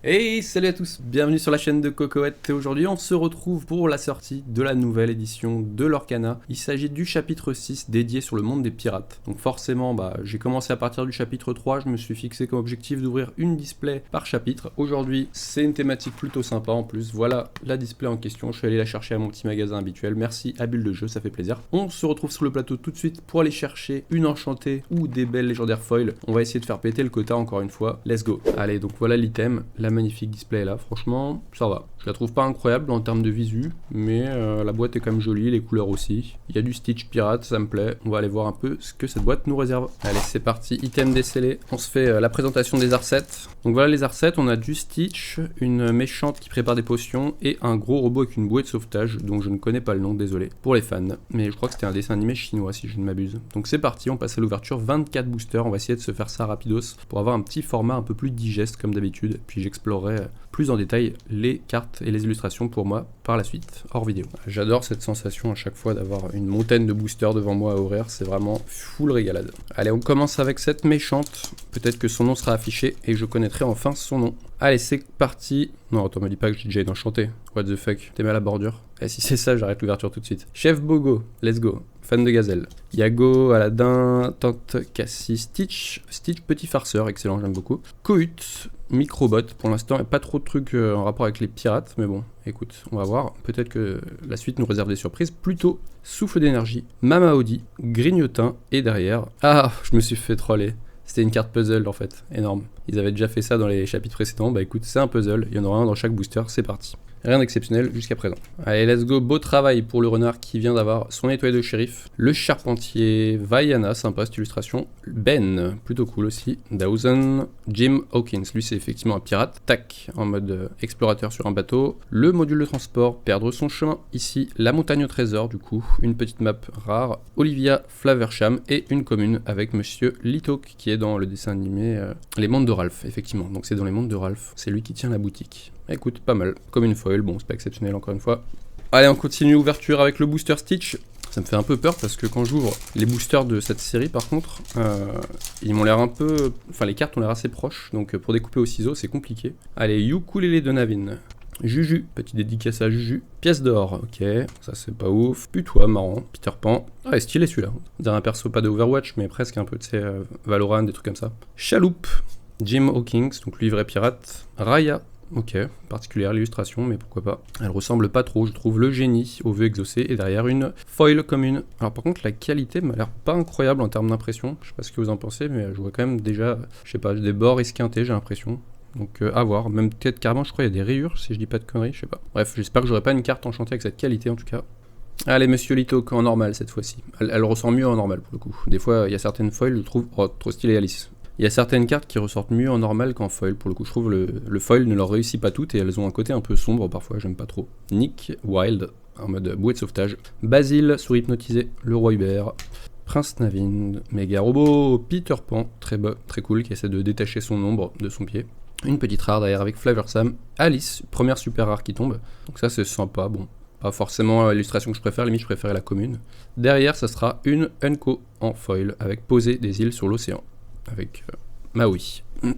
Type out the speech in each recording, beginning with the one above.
Hey, salut à tous, bienvenue sur la chaîne de Cocoette et aujourd'hui on se retrouve pour la sortie de la nouvelle édition de l'Orcana. Il s'agit du chapitre 6 dédié sur le monde des pirates. Donc forcément, j'ai commencé à partir du chapitre 3, je me suis fixé comme objectif d'ouvrir une display par chapitre. Aujourd'hui, c'est une thématique plutôt sympa en plus, voilà la display en question, je suis allé la chercher à mon petit magasin habituel, merci à Bulle de Jeu, ça fait plaisir. On se retrouve sur le plateau tout de suite pour aller chercher une enchantée ou des belles légendaires foils. On va essayer de faire péter le quota encore une fois, let's go. Allez, donc voilà l'item, la magnifique display là, franchement ça va. Je la trouve pas incroyable en termes de visu, mais la boîte est quand même jolie, les couleurs aussi. Il y a du Stitch pirate, ça me plaît. On va aller voir un peu ce que cette boîte nous réserve. Allez, c'est parti, item décelé. On se fait la présentation des Arcets. Donc voilà les Arcets, on a du Stitch, une méchante qui prépare des potions et un gros robot avec une bouée de sauvetage dont je ne connais pas le nom, désolé, pour les fans. Mais je crois que c'était un dessin animé chinois si je ne m'abuse. Donc c'est parti, on passe à l'ouverture, 24 boosters, on va essayer de se faire ça rapidos pour avoir un petit format un peu plus digeste comme d'habitude. Puis j'explorerai plus en détail les cartes et les illustrations pour moi par la suite, hors vidéo. J'adore cette sensation à chaque fois d'avoir une montagne de boosters devant moi à ouvrir, c'est vraiment full régalade. Allez, on commence avec cette méchante, peut-être que son nom sera affiché et je connaîtrai enfin son nom. Allez, c'est parti. Non, attends, me dis pas que j'ai déjà une enchantée. What the fuck, t'es mal à la bordure? Et si c'est ça, j'arrête l'ouverture tout de suite. Chef Bogo, let's go. Fan de gazelle. Yago, Aladdin, Tante Cassie, Stitch. Stitch, petit farceur, excellent, j'aime beaucoup. Cohut, Microbot, pour l'instant, il n'y a pas trop de trucs en rapport avec les pirates, mais bon, écoute, on va voir. Peut-être que la suite nous réserve des surprises. Plutôt, Souffle d'énergie, Mama Audi, Grignotin, et derrière... Ah, je me suis fait troller. C'était une carte puzzle en fait, énorme. Ils avaient déjà fait ça dans les chapitres précédents, bah écoute, c'est un puzzle, il y en aura un dans chaque booster, c'est parti. Rien d'exceptionnel jusqu'à présent. Allez, let's go, beau travail pour le renard qui vient d'avoir son étoile de shérif. Le charpentier, Vaiana, sympa cette illustration. Ben, plutôt cool aussi. Dawson, Jim Hawkins, lui c'est effectivement un pirate. Tac, en mode explorateur sur un bateau. Le module de transport, perdre son chemin. Ici, la montagne au trésor, du coup, une petite map rare. Olivia Flaversham et une commune avec Monsieur Litok qui est dans le dessin animé Les Mondes de Ralph, effectivement. Donc c'est dans les Mondes de Ralph, c'est lui qui tient la boutique. Écoute, pas mal, comme une foil, bon c'est pas exceptionnel encore une fois. Allez, on continue ouverture avec le booster Stitch. Ça me fait un peu peur parce que quand j'ouvre les boosters de cette série par contre, ils m'ont l'air un peu... Enfin les cartes ont l'air assez proches, donc pour découper au ciseau c'est compliqué. Allez, Ukulele de Navin. Juju, petit dédicace à Juju. Pièce d'or, ok, ça c'est pas ouf. Putois, marrant. Peter Pan. Ah, stylé celui-là. On dirait un perso pas de Overwatch, mais presque un peu, tu sais, Valorant, des trucs comme ça. Chaloupe, Jim Hawkins, donc lui vrai pirate. Raya. Ok, particulière l'illustration, mais pourquoi pas. Elle ressemble pas trop, je trouve, le génie au vœu exaucé et derrière une foil commune. Alors par contre, la qualité m'a l'air pas incroyable en termes d'impression. Je sais pas ce que vous en pensez, mais je vois quand même déjà, je sais pas, des bords esquintés, j'ai l'impression. Donc à voir, même peut-être carrément, je crois, il y a des rayures, si je dis pas de conneries, je sais pas. Bref, j'espère que j'aurai pas une carte enchantée avec cette qualité en tout cas. Allez, Monsieur Litok en normal cette fois-ci. Elle ressent mieux en normal pour le coup. Des fois, il y a certaines foils, je trouve, oh, trop stylé Alice. Il y a certaines cartes qui ressortent mieux en normal qu'en foil, pour le coup je trouve le foil ne leur réussit pas toutes et elles ont un côté un peu sombre parfois, j'aime pas trop. Nick Wild, en mode bouée de sauvetage. Basile, souris hypnotisée, le roi Hubert. Prince Navin, méga robot, Peter Pan, très beau, très cool, qui essaie de détacher son ombre de son pied. Une petite rare derrière avec Flaversam. Alice, première super rare qui tombe, donc ça c'est sympa, bon. Pas forcément l'illustration que je préfère, limite je préférais la commune. Derrière ça sera une Unco en foil avec poser des îles sur l'océan. Avec Maui. Bon,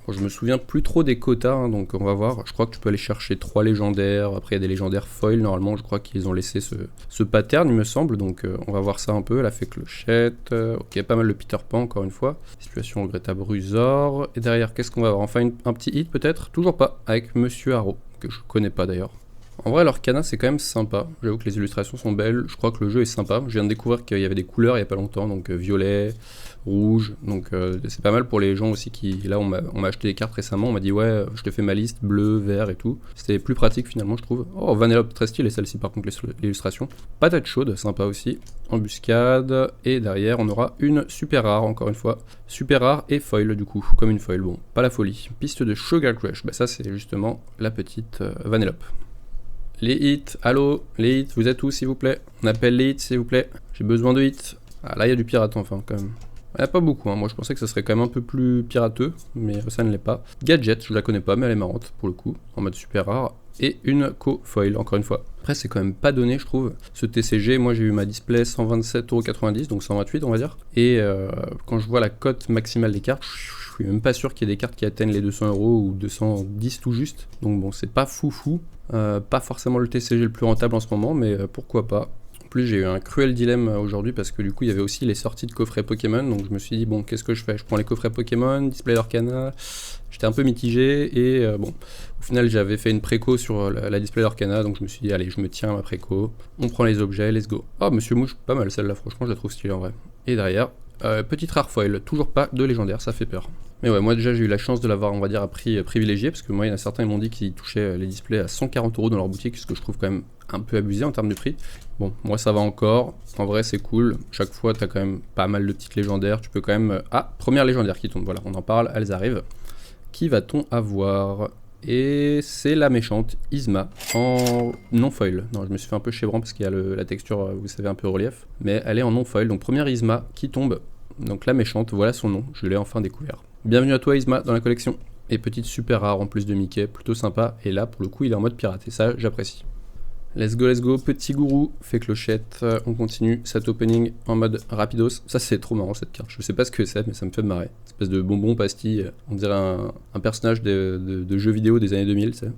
je me souviens plus trop des quotas, hein, donc on va voir. Je crois que tu peux aller chercher 3 légendaires. Après, il y a des légendaires foil. Normalement, je crois qu'ils ont laissé ce pattern, il me semble. Donc, on va voir ça un peu. Elle a fait clochette. Ok, pas mal le Peter Pan, encore une fois. Situation regrettable, Rusor. Et derrière, qu'est-ce qu'on va avoir? Enfin, un petit hit, peut-être? Toujours pas. Avec Monsieur Haro, que je connais pas d'ailleurs. En vrai, l'Orcana, c'est quand même sympa. J'avoue que les illustrations sont belles. Je crois que le jeu est sympa. Je viens de découvrir qu'il y avait des couleurs il y a pas longtemps. Donc, violet, rouge, donc c'est pas mal pour les gens aussi qui, là on m'a acheté des cartes récemment, on m'a dit ouais je te fais ma liste, bleu, vert et tout, c'était plus pratique finalement je trouve. Oh Vanellope très stylé celle-ci par contre l'illustration. Patate chaude, sympa aussi, embuscade, et derrière on aura une super rare encore une fois, super rare et foil du coup, comme une foil, bon pas la folie. Piste de Sugar Crush, bah ça c'est justement la petite Vanellope. Les hits, allô, les hits, vous êtes où s'il vous plaît? On appelle les hits s'il vous plaît, j'ai besoin de hits. Ah là il y a du pirate enfin quand même. Il n'y a pas beaucoup, hein. Moi je pensais que ça serait quand même un peu plus pirateux, mais ça ne l'est pas. Gadget, je la connais pas, mais elle est marrante pour le coup, en mode super rare. Et une co-foil, encore une fois. Après, c'est quand même pas donné, je trouve. Ce TCG, moi j'ai eu ma display 127,90€, donc 128 on va dire. Et quand je vois la cote maximale des cartes, suis même pas sûr qu'il y ait des cartes qui atteignent les 200 € ou 210 tout juste. Donc bon, c'est pas fou. Pas forcément le TCG le plus rentable en ce moment, mais pourquoi pas. En plus, j'ai eu un cruel dilemme aujourd'hui parce que du coup, il y avait aussi les sorties de coffrets Pokémon. Donc je me suis dit, bon, qu'est-ce que je fais? Je prends les coffrets Pokémon, Display d'Arcana. J'étais un peu mitigé et bon, au final, j'avais fait une préco sur la Display d'Arcana. Donc je me suis dit, allez, je me tiens à ma préco. On prend les objets, let's go. Oh, Monsieur Mouche, pas mal celle-là, franchement, je la trouve stylée en vrai. Et derrière, petite rare foil, toujours pas de légendaire, ça fait peur. Mais ouais, moi déjà j'ai eu la chance de l'avoir, on va dire, à prix privilégié, parce que moi il y en a certains, ils m'ont dit qu'ils touchaient les displays à 140 € dans leur boutique, ce que je trouve quand même un peu abusé en termes de prix. Bon, moi ça va encore, en vrai c'est cool, chaque fois t'as quand même pas mal de petites légendaires, tu peux quand même... Ah, première légendaire qui tombe, voilà, on en parle, elles arrivent. Qui va-t-on avoir? Et c'est la méchante Yzma en non-foil. Non, je me suis fait un peu chébrant parce qu'il y a la texture, vous savez, un peu relief. Mais elle est en non-foil, donc première Yzma qui tombe. Donc la méchante, voilà son nom, je l'ai enfin découvert. Bienvenue à toi Yzma dans la collection. Et petite super rare en plus de Mickey, plutôt sympa. Et là pour le coup il est en mode pirate et ça j'apprécie. Let's go, petit gourou, fait clochette, on continue cet opening en mode rapidos. Ça c'est trop marrant cette carte, je sais pas ce que c'est mais ça me fait marrer. Une espèce de bonbon pastille, on dirait un personnage de jeux vidéo des années 2000, c'est.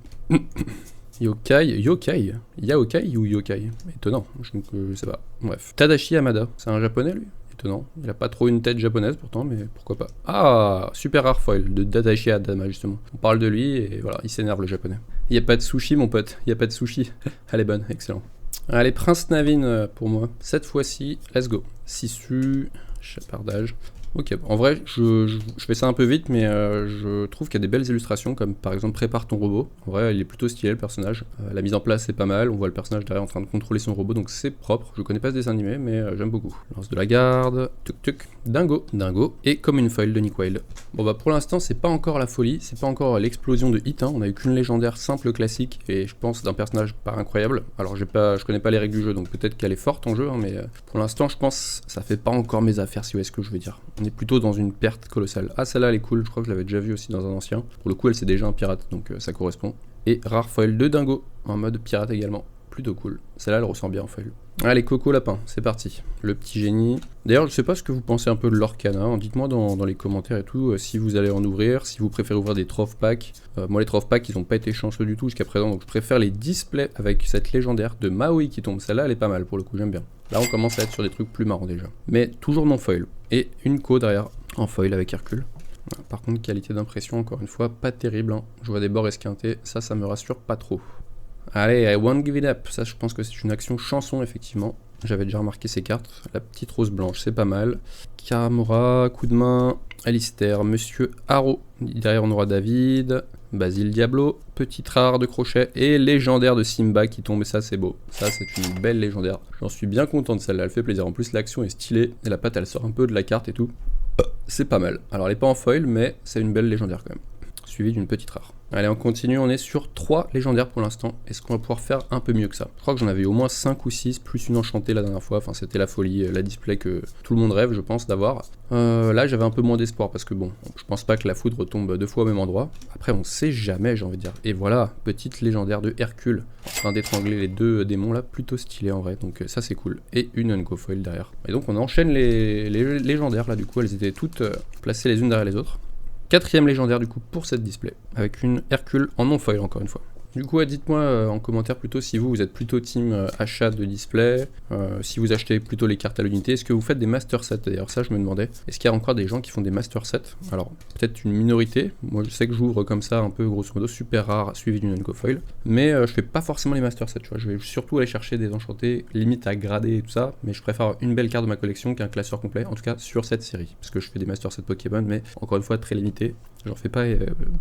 Yokai ou Yokai? Étonnant, je sais pas. Bref. Tadashi Hamada, c'est un japonais lui? Étonnant, il a pas trop une tête japonaise pourtant, mais pourquoi pas. Ah, super rare foil de Tadashi Hamada justement. On parle de lui et voilà, il s'énerve le japonais. Y a pas de sushi mon pote, y a pas de sushi. Elle est bonne, excellent. Allez, Prince Navin pour moi. Cette fois-ci, let's go. Sissu, chapardage. Ok, en vrai, je fais ça un peu vite, mais je trouve qu'il y a des belles illustrations, comme par exemple Prépare ton robot. En vrai, il est plutôt stylé le personnage. La mise en place est pas mal, on voit le personnage derrière en train de contrôler son robot, donc c'est propre. Je connais pas ce dessin animé, mais j'aime beaucoup. Lance de la garde, tuc, dingo, et comme une foil de Nick Wilde. Bon bah pour l'instant, c'est pas encore la folie, c'est pas encore l'explosion de hit, hein. On a eu qu'une légendaire simple classique, et je pense d'un personnage pas incroyable. Alors je connais pas les règles du jeu, donc peut-être qu'elle est forte en jeu, hein, mais pour l'instant, je pense ça fait pas encore mes affaires, si vous voyez ce que je veux dire. On est plutôt dans une perte colossale. Ah, celle-là, elle est cool, je crois que je l'avais déjà vue aussi dans un ancien. Pour le coup, elle c'est déjà un pirate, donc ça correspond. Et rare foil de dingo, en mode pirate également. Plutôt cool. Celle-là, elle ressent bien en foil. Allez, Coco Lapin, c'est parti. Le petit génie. D'ailleurs, je sais pas ce que vous pensez un peu de l'Orcana, hein. Dites-moi dans les commentaires et tout, si vous allez en ouvrir, si vous préférez ouvrir des troph packs. Moi, les troph packs, ils n'ont pas été chanceux du tout jusqu'à présent, donc je préfère les displays avec cette légendaire de Maui qui tombe. Celle-là, elle est pas mal pour le coup, j'aime bien. Là, on commence à être sur des trucs plus marrants déjà. Mais toujours non foil. Et une co derrière, en foil avec Hercule. Voilà. Par contre, qualité d'impression, encore une fois, pas terrible, hein. Je vois des bords esquintés, ça me rassure pas trop. Allez, I won't give it up. Ça, je pense que c'est une action chanson, effectivement. J'avais déjà remarqué ces cartes. La petite rose blanche, c'est pas mal. Karamora, coup de main. Alistair, Monsieur Haro. Derrière, on aura David. Basile Diablo. Petite rare de crochet. Et légendaire de Simba qui tombe. Et ça, c'est beau. Ça, c'est une belle légendaire. J'en suis bien content de celle-là. Elle fait plaisir. En plus, l'action est stylée. Et la patte, elle sort un peu de la carte et tout. C'est pas mal. Alors, elle est pas en foil, mais c'est une belle légendaire quand même. Suivi d'une petite rare. Allez, on continue, on est sur 3 légendaires pour l'instant. Est-ce qu'on va pouvoir faire un peu mieux que ça? Je crois que j'en avais eu au moins 5 ou 6, plus une enchantée la dernière fois. Enfin, c'était la folie, la display que tout le monde rêve, je pense, d'avoir. Là, j'avais un peu moins d'espoir parce que bon, je pense pas que la foudre tombe 2 fois au même endroit. Après, on sait jamais, j'ai envie de dire. Et voilà, petite légendaire de Hercule, en train d'étrangler les 2 démons là, plutôt stylé en vrai. Donc ça, c'est cool. Et une Unco Foil derrière. Et donc, on enchaîne les légendaires là, du coup, elles étaient toutes placées les unes derrière les autres. 4ème légendaire du coup pour cette display, avec une Hercule en non-foil encore une fois. Du coup, dites-moi en commentaire plutôt si vous êtes plutôt team achat de display, si vous achetez plutôt les cartes à l'unité, est-ce que vous faites des master sets? D'ailleurs ça je me demandais, est-ce qu'il y a encore des gens qui font des master sets? Alors peut-être une minorité, moi je sais que j'ouvre comme ça un peu grosso modo, super rare, suivi d'une Unco Foil, mais je fais pas forcément les master sets, tu vois, je vais surtout aller chercher des enchantés, limite à grader et tout ça, mais je préfère une belle carte de ma collection qu'un classeur complet, en tout cas sur cette série, parce que je fais des master sets Pokémon, mais encore une fois très limité. J'en fais pas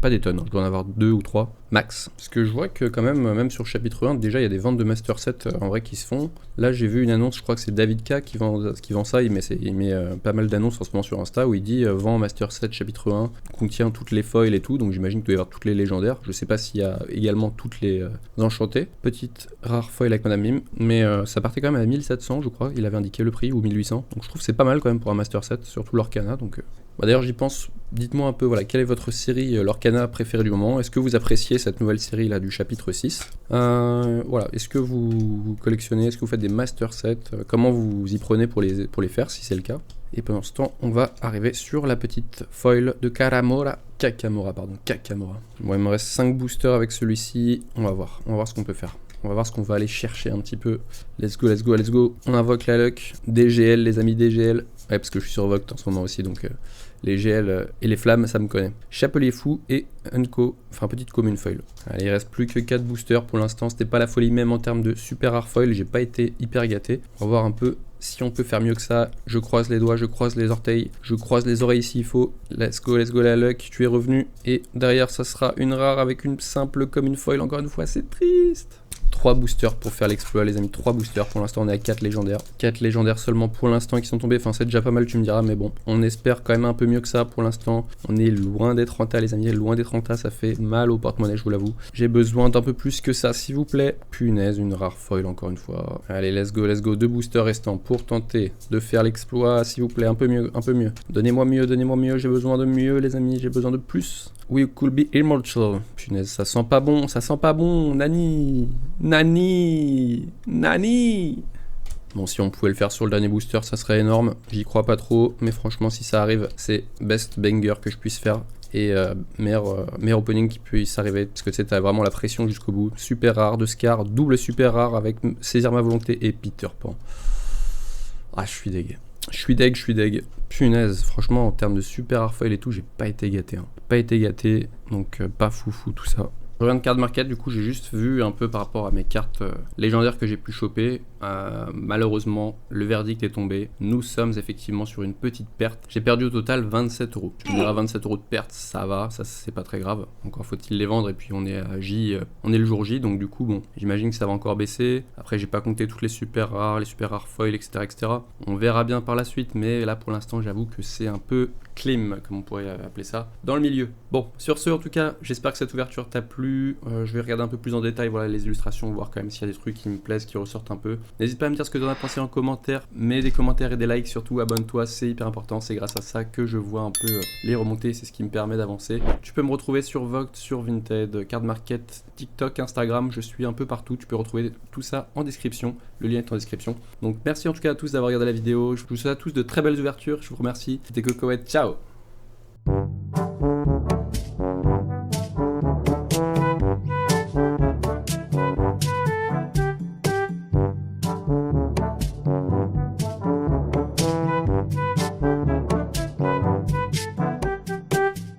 des tonnes, je dois en avoir 2 ou 3 max. Parce que je vois que quand même sur chapitre 1, déjà il y a des ventes de master set en vrai qui se font. Là j'ai vu une annonce, je crois que c'est David K qui vend ça, il met pas mal d'annonces en ce moment sur Insta où il dit vend master set chapitre 1, contient toutes les foils et tout, donc j'imagine qu'il doit y avoir toutes les légendaires. Je sais pas s'il y a également toutes les enchantées. Petite rare foil avec Madame Mime, mais ça partait quand même à 1700 je crois, il avait indiqué le prix, ou 1800. Donc je trouve que c'est pas mal quand même pour un master set, surtout l'Orcana, donc... Bah d'ailleurs j'y pense Dites-moi un peu, voilà, quelle est votre série Lorcana préférée du moment? Est-ce que vous appréciez cette nouvelle série là du chapitre 6? Voilà, est-ce que vous collectionnez, est-ce que vous faites des master sets? Comment vous y prenez pour les faire si c'est le cas? Et pendant ce temps, on va arriver sur la petite foil de Kakamora. Bon, il me reste 5 boosters avec celui-ci. On va voir ce qu'on peut faire. On va voir ce qu'on va aller chercher un petit peu. Let's go. On invoque la luck. DGL, les amis, DGL. Ouais, parce que je suis sur Vogt en ce moment aussi, donc les GL et les flammes, ça me connaît. Chapelier fou et Unco, enfin petite commune foil. Allez, il reste plus que 4 boosters pour l'instant. C'était pas la folie même en termes de super rare foil. J'ai pas été hyper gâté. On va voir un peu si on peut faire mieux que ça. Je croise les doigts, je croise les orteils, je croise les oreilles s'il faut. Let's go la luck, tu es revenu. Et derrière, ça sera une rare avec une simple commune foil. Encore une fois, c'est triste. 3 boosters pour faire l'exploit, les amis. 3 boosters. Pour l'instant, on est à 4 légendaires. 4 légendaires seulement pour l'instant qui sont tombés. Enfin, c'est déjà pas mal, tu me diras, mais bon. On espère quand même un peu mieux que ça pour l'instant. On est loin des 30 les amis. Loin des 30 ça fait mal au porte-monnaie, je vous l'avoue. J'ai besoin d'un peu plus que ça, s'il vous plaît. Punaise, une rare foil encore une fois. Allez, let's go. 2 boosters restants pour tenter de faire l'exploit, s'il vous plaît. Un peu mieux. Donnez-moi mieux. J'ai besoin de mieux, les amis. J'ai besoin de plus. We could be immortal. Punaise, ça sent pas bon. Nani. Bon, si on pouvait le faire sur le dernier booster, ça serait énorme. J'y crois pas trop, mais franchement, si ça arrive, c'est best banger que je puisse faire. Et meilleur opening qui puisse arriver, parce que tu sais, t'as vraiment la pression jusqu'au bout. Super rare de Scar, double super rare avec Saisir ma volonté et Peter Pan. Ah, je suis deg. Je suis deg. Punaise, franchement, en termes de super rare foil et tout, j'ai pas été gâté. Donc pas foufou tout ça. Je reviens de card market, du coup j'ai juste vu un peu par rapport à mes cartes légendaires que j'ai pu choper. Malheureusement, le verdict est tombé. Nous sommes effectivement sur une petite perte. J'ai perdu au total 27 €. Tu me diras 27 € de perte, ça va, ça c'est pas très grave. Encore faut-il les vendre et puis on est à on est le jour J, donc du coup bon, j'imagine que ça va encore baisser. Après j'ai pas compté toutes les super rares foils, etc. On verra bien par la suite, mais là pour l'instant j'avoue que c'est un peu clim, comme on pourrait appeler ça, dans le milieu. Bon, sur ce en tout cas, j'espère que cette ouverture t'a plu. Je vais regarder un peu plus en détail, voilà, les illustrations, voir quand même s'il y a des trucs qui me plaisent, qui ressortent un peu. N'hésite pas à me dire ce que tu en as pensé en commentaire, mets des commentaires et des likes, surtout abonne-toi, c'est hyper important, c'est grâce à ça que je vois un peu les remontées, c'est ce qui me permet d'avancer. Tu peux me retrouver sur Vogt, sur Vinted, Card Market, TikTok, Instagram, je suis un peu partout, tu peux retrouver tout ça en description, le lien est en description. Donc merci en tout cas à tous d'avoir regardé la vidéo, je vous souhaite à tous de très belles ouvertures, je vous remercie, c'était Cocoette, ciao.